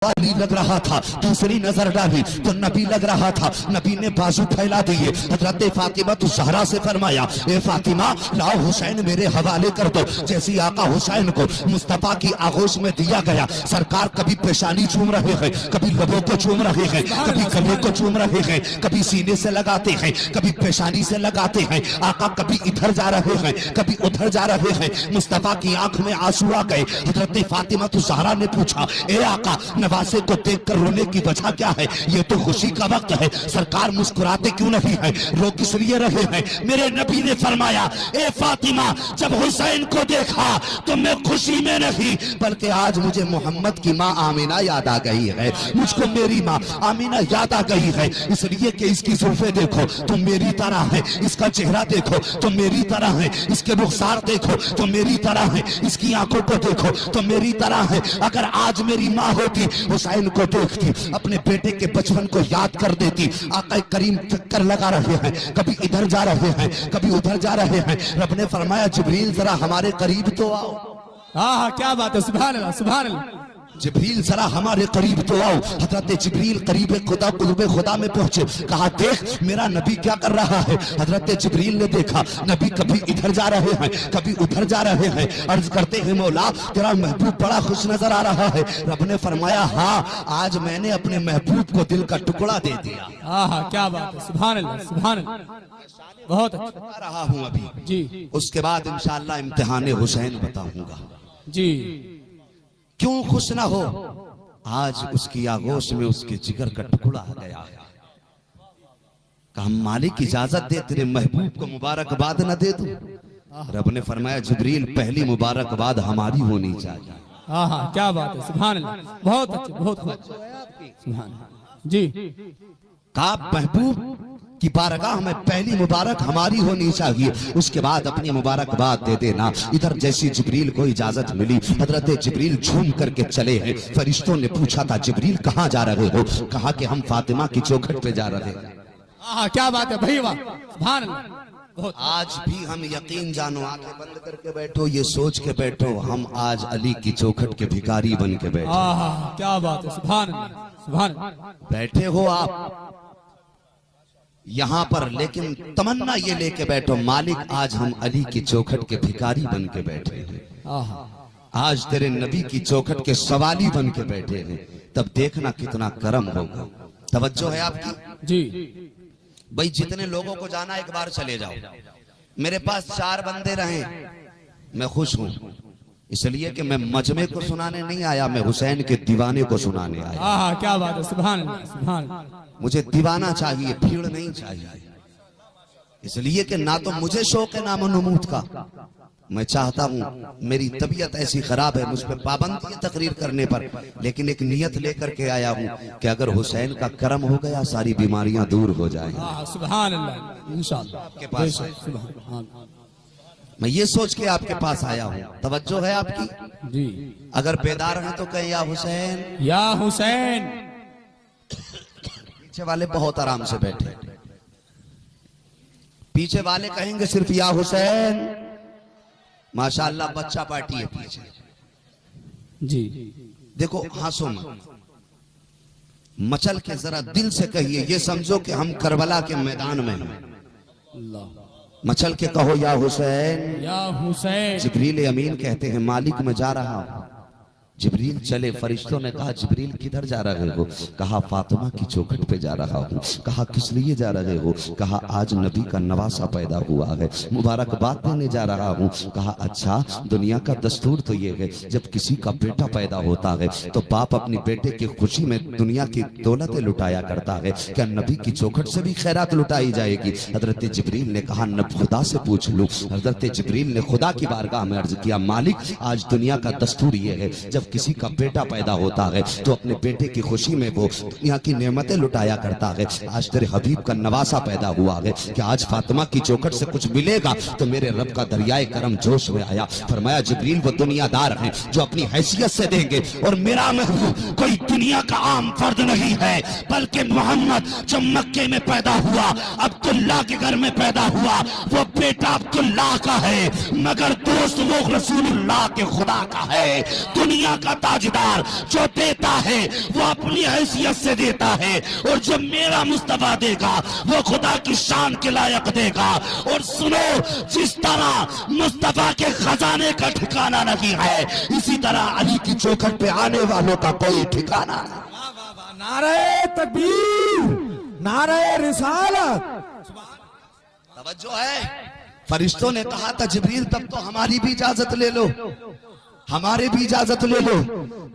वाली लग रहा था, दूसरी नजर डाली तो नबी लग रहा था। नबी ने बाजू फैला दिए, हजरत फातिमा तो ज़हरा से फरमाया, ए फातिमा लाओ हुसैन मेरे हवाले कर दो। जैसे आका हुसैन को मुस्तफा की आगोश में दिया गया, सरकार कभी पेशानी चूम रहे हैं, कभी लबों को चूम रहे हैं, कभी गले को चूम रहे हैं, कभी सीने से लगाते हैं, कभी पेशानी से लगाते हैं। आका कभी इधर जा रहे हैं, कभी उधर जा रहे हैं। मुस्तफा की आंख में आंसू आ गए। हजरत फातिमा तो ज़हरा ने पूछा, ए आका नवासे को देखकर रोने की वजह क्या है? ये तो खुशी का वक्त है, सरकार मुस्कुराते क्यों नहीं है, रो किस लिए रहे हैं? मेरे नबी ने फरमाया, ए फातिमा जब हुसैन को देखा तो मैं खुशी में नहीं बल्कि आज मुझे मोहम्मद की माँ आमीना याद आ गई है, मुझको मेरी माँ आमीना याद आ गई है। इसलिए कि इसकी जुल्फे देखो तो मेरी तरह है, इसका चेहरा देखो तो मेरी तरह है, इसके रुखसार देखो तो मेरी तरह है, इसकी आंखों को देखो तो मेरी तरह है। अगर आज मेरी माँ होती हुसैन को देखती, अपने बेटे के बचपन को याद कर देती। आका करीम चक्कर लगा रहे हैं, कभी इधर जा रहे हैं, कभी उधर जा रहे हैं। रब ने फरमाया, जिब्रील जरा हमारे करीब तो आओ। हाँ क्या बात है, सुभान अल्लाह सुभान अल्लाह। जिब्रील जरा हमारे करीब तो आओ। हजरत जिब्रील करीब खुदा कुर्ब खुदा में पहुंचे, कहा देख मेरा नबी क्या कर रहा है। हजरत जिब्रील ने देखा नबी कभी इधर जा रहे हैं, कभी उधर जा रहे हैं। अर्ज करते हैं, मौला तेरा महबूब बड़ा खुश नजर आ रहा है। रब ने फरमाया, हाँ आज मैंने अपने महबूब को दिल का टुकड़ा दे दिया। हाँ क्या बात है, सुभान अल्लाह सुभान अल्लाह। बहुत अच्छा बता रहा हूँ अभी जी, उसके बाद इंशाअल्लाह इम्तिहान हुसैन बताऊंगा। जी क्यों खुश ना हो, आज उसकी आगोश में उसके जिगर का टुकड़ा आ गया। कहा मालिक इजाजत दे, तेरे महबूब को मुबारकबाद न दे दूं? रब ने फरमाया, जिब्रील पहली मुबारकबाद हमारी होनी चाहिए। हाँ क्या बात है, सुभान अल्लाह। बहुत अच्छे बहुत सुभान जी। कहा महबूब की बारगाह में पहली मुबारक हमारी होनी चाहिए, उसके बाद अपनी मुबारकबाद दे देना। इधर जैसी जिब्रील को इजाजत मिली, हजरत जिब्रील झूम करके चले हैं। फरिश्तों ने पूछा था, जिब्रील कहाँ जा रहे हो? कहा कि हम फातिमा की चौखट पे जा रहे हैं। हाँ क्या बात है भाई, वाह सुभान अल्लाह। आज भी हम यकीन जानो, आंखें बंद करके बैठो, ये सोच के बैठो हम आज अली की चौखट के भिखारी बन के बैठे। हाँ क्या बात है, सुभान अल्लाह सुभान अल्लाह। बैठे हो आप यहाँ पर, लेकिन तमन्ना ये लेके बैठो, मालिक आज हम अली की चौखट के भिखारी बन के बैठे हैं, आज तेरे नबी की चौखट के सवाली बन के बैठे हैं। तब देखना कितना करम होगा। तवज्जो है आपकी जी। भाई जितने लोगों को जाना एक बार चले जाओ। मेरे पास 4 बंदे रहे, मैं खुश हूँ, इसलिए कि मैं मजमे को सुनाने नहीं आया, मैं हुसैन के दीवाने को सुनाने आया। हाँ क्या बात है, सुभान अल्लाह सुभान अल्लाह। मुझे दीवाना चाहिए, भीड़ नहीं चाहिए। इसलिए कि ना तो मुझे शौक है नाम नमूद का, मैं चाहता हूँ, मेरी तबीयत ऐसी खराब है, मुझ पर पाबंदी है तकरीर करने पर, लेकिन एक नियत लेकर के आया हूँ कि अगर हुसैन का करम हो गया सारी बीमारियां दूर हो जाएंगी। सुभान अल्लाह इंशाअल्लाह। आपके पास मैं ये सोच के आपके पास आया हूँ। तवज्जो है आपकी जी। अगर बेदार हैं तो कहें या हुसैन या हुसैन। पीछे वाले बहुत आराम से बैठे, पीछे वाले कहेंगे सिर्फ या हुसैन। माशाअल्लाह बच्चा पार्टी है पीछे जी। देखो हंसो मत, मचल के जरा दिल से कहिए, ये समझो कि हम करबला के मैदान में हैं। मचल के कहो या हुसैन या हुसैन। जिब्रील अमीन कहते हैं, मालिक मैं जा रहा हूं। जिब्रील चले, फरिश्तों ने कहा जिब्रील किधर जा रहे हो? कहा फातिमा की चौखट पे जा रहा हूँ। कहा किस लिए जा रहे हो? कहा आज नबी का नवासा पैदा हुआ है, मुबारकबाद देने जा रहा हूँ। कहा अच्छा, दुनिया का दस्तूर तो ये है जब किसी का बेटा पैदा होता है तो बाप अपनी बेटे की खुशी में दुनिया की दौलतें लुटाया करता है, क्या नबी की चौखट से भी खैरात लुटाई जाएगी? हजरत जिब्रील ने कहा न खुदा से पूछ लूं। हजरत जिब्रील ने खुदा की बारगाह में अर्ज किया, मालिक आज दुनिया का दस्तूर ये है जब किसी का बेटा पैदा होता है तो अपने बेटे की खुशी में वो दुनिया की नेमतें लुटाया करता है। आज तेरे हबीब का नवासा पैदा हुआ है, कि आज फातिमा की चौखट से कुछ मिलेगा तो मेरे रब का दरियाए करम जोश में आया। फरमाया जिब्रील वो दुनियादार हैं जो अपनी हैसियत से देंगे, और मेरा महबूब कोई दुनिया का आम फर्द नहीं है, बल्कि मोहम्मद जो मक्के में पैदा हुआ, अब्दुल्ला के घर में पैदा हुआ, वो بیٹا عبداللہ کا ہے مگر دوست وہ رسول اللہ کے خدا کا ہے. دنیا کا تاجدار جو دیتا ہے وہ اپنی حیثیت سے دیتا ہے, اور جو میرا مصطفیٰ دے گا وہ خدا کی شان کے لائق دے گا. اور سنو, جس طرح مصطفیٰ کے خزانے کا ٹھکانہ نہیں ہے, اسی طرح علی کی چوکھٹ پہ آنے والوں کا کوئی ٹھکانہ نہیں. نعرہ تکبیر, نعرہ رسالت. توجہ ہے. فرشتوں نے کہا تھا جبریل تب تو ہماری بھی اجازت لے لو, ہمارے بھی اجازت لے لو.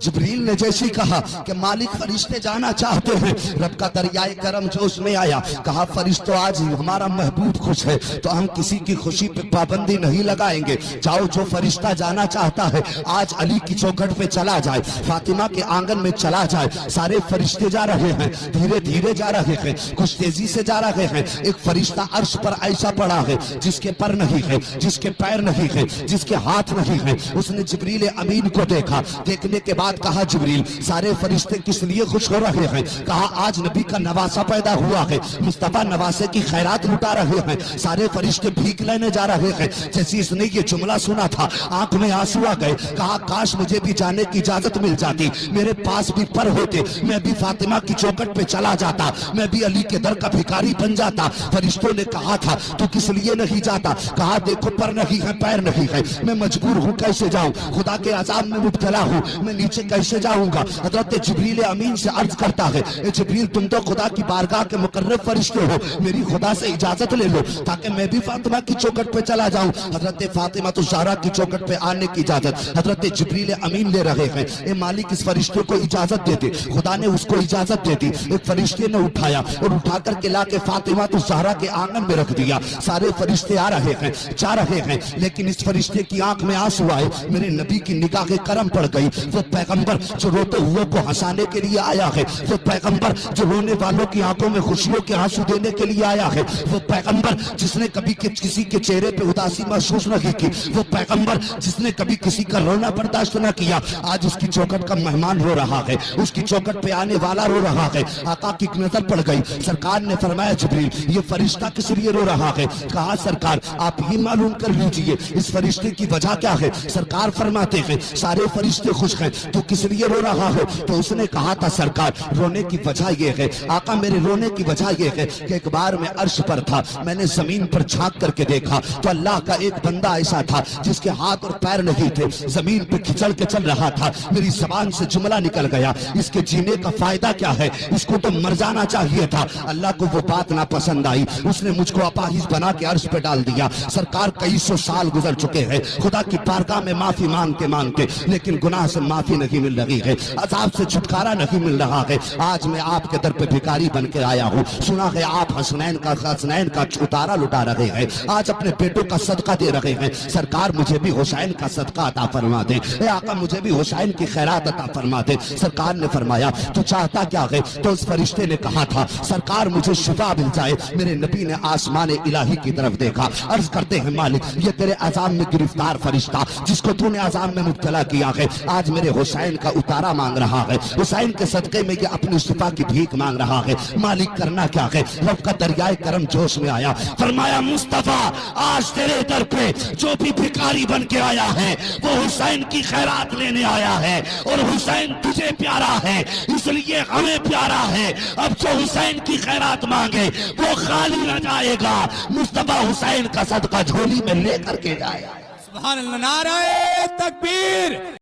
جبریل نے جیسی کہا کہ مالک فرشتے جانا چاہتے ہیں, رب کا دریائے کرم جوش میں آیا. کہا فرشتوں آج ہمارا محبوب خوش ہے تو ہم کسی کی خوشی پہ پابندی نہیں لگائیں گے. جاؤ, جو فرشتہ جانا چاہتا ہے آج علی کی چوکھٹ پہ چلا جائے, فاطمہ کے آنگن میں چلا جائے. سارے فرشتے جا رہے ہیں, دھیرے دھیرے جا رہے ہیں, کچھ تیزی سے جا رہے ہیں. ایک فرشتہ عرش پر ایسا پڑا ہے جس کے پر نہیں ہے, جس کے پیر نہیں ہے, جس کے ہاتھ نہیں ہے. اس نے جبریل امین کو دیکھا. دیکھنے کے بعد کہا جبریل سارے فرشتے کس لیے خوش ہو رہے ہیں؟ کہا آج نبی کا نواسہ پیدا ہوا ہے, مصطفیٰ نواسے کی خیرات لٹا رہے ہیں. سارے فرشتے بھیک لینے جا رہے ہیں. جیسے اس نے یہ جملہ سنا تھا آنکھ میں آنسو آ گئے. کہا کاش مجھے بھی جانے کی اجازت مل جاتی, میرے پاس بھی پر ہوتے, میں بھی فاطمہ کی چوکھٹ پہ چلا جاتا, میں بھی علی کے در کا بھکاری بن جاتا. فرشتوں نے کہا تھا تو کس لیے نہیں جاتا؟ کہا دیکھو پر نہیں ہے, پیر نہیں ہے, میں مجبور ہوں, کیسے جاؤں؟ خدا کے عذاب میں مبتلا ہوں, میں نیچے کیسے جاؤں گا؟ حضرت جبریل امین سے عرض کرتا ہے اے جبریل تم تو خدا کی بارگاہ کے مقرب فرشتے ہو, میری خدا سے اجازت لے لو تاکہ میں بھی فاطمہ کی چوکھٹ پہ چلا جاؤں. حضرت فاطمہ الزہرا کی چوکھٹ پہ آنے کی اجازت حضرت جبریل امین لے رہے ہیں. اے مالک اس فرشتے کو اجازت دے دے. خدا نے اس کو اجازت دے دی. ایک فرشتے نے اٹھایا اور اٹھا کر کے لا کے فاطمہ الزہرا کے آنگن میں رکھ دیا. سارے فرشتے آ رہے ہیں, جا رہے ہیں, لیکن اس فرشتے کی آنکھ میں آنسو آئے. میرے نبی کی نگاہ کرم پڑ گئی. وہ پیغمبر جو روتے ہوئے کو ہنسانے کے لیے آیا ہے, وہ پیغمبر جو رونے والوں کی آنکھوں میں خوشیوں کے آنسو دینے کے لیے آیا ہے, وہ پیغمبر جس نے کبھی کسی کے چہرے پہ اداسی محسوس نہیں کی, وہ پیغمبر جس نے کبھی کسی کا رونا برداشت نہ کیا, آج اس کی چوکھٹ کا مہمان رو رہا ہے, اس کی چوکھٹ پہ آنے والا رو رہا ہے. آقا کی نظر پڑ گئی. سرکار نے فرمایا جبریل یہ فرشتہ کس لیے رو رہا ہے؟ کہا سرکار آپ ہی معلوم کر لیجئے اس فرشتے کی وجہ کیا ہے. سرکار فرماتے ہیں سارے فرشتے خوش ہیں, تو کس لیے رو رہا ہے؟ تو اس نے کہا تھا سرکار رونے کی وجہ یہ ہے, آقا میرے رونے کی وجہ یہ ہے کہ ایک بار میں عرش پر تھا, میں نے زمین پر جھانک کر کے دیکھا تو اللہ کا ایک بندہ ایسا تھا جس کے ہاتھ اور پیر نہیں تھے, زمین پہ کھچڑ کے چل رہا تھا. میری زبان سے جملہ نکل گیا اس کے جینے کا فائدہ کیا ہے, اس کو تو مر جانا چاہیے تھا. اللہ کو وہ بات ناپسند آئی, اس نے مجھ کو اپاہج بنا کے عرش پہ ڈال دیا. سرکار کئی سو سال گزر چکے ہیں, خدا کی بارگاہ میں معافی مانگتے لیکن گناہ سے معافی نہیں مل رہی ہے, عذاب سے چھٹکارا نہیں مل رہا ہے. آج میں آپ کے در پہ بھکاری بن کے آیا ہوں. سنا ہے آپ حسنین کا اتارا لٹا رہے ہیں, آج اپنے بیٹوں کا صدقہ دے رہے ہیں. سرکار مجھے بھی حسین کا صدقہ عطا فرما دے. اے آقا مجھے بھی حسین کی خیرات عطا فرما دے. سرکار نے فرمایا تو چاہتا کیا ہے؟ تو اس فرشتے نے کہا تھا سرکار مجھے شفا مل جائے. میرے نبی نے آسمان الہی کی طرف دیکھا, عرض کرتے ہیں مالک یہ تیرے عذاب میں گرفتار فرشتہ جس کو تو نے عذاب میں مبتلا کیا ہے آج میرے حسین کا اتارا مانگ رہا ہے, حسین کے صدقے میں یہ اپنی شفا کی بھیک مانگ رہا ہے. مالک کرنا کیا ہے؟ رب کا دریائے کرم جوش میں آیا. فرمایا مصطفیٰ آج تیرے در پہ جو بھی بھکاری بن کے آیا ہے وہ حسین کی خیرات لینے آیا ہے, اور حسین تجھے پیارا ہے اس لیے ہمیں پیارا ہے. اب جو حسین کی خیرات مانگے وہ خالی نہ جائے گا, مصطفیٰ حسین کا صدقہ جھولی میں لے کر کے جائے گا. سبحان اللہ, نعرہ تکبیر.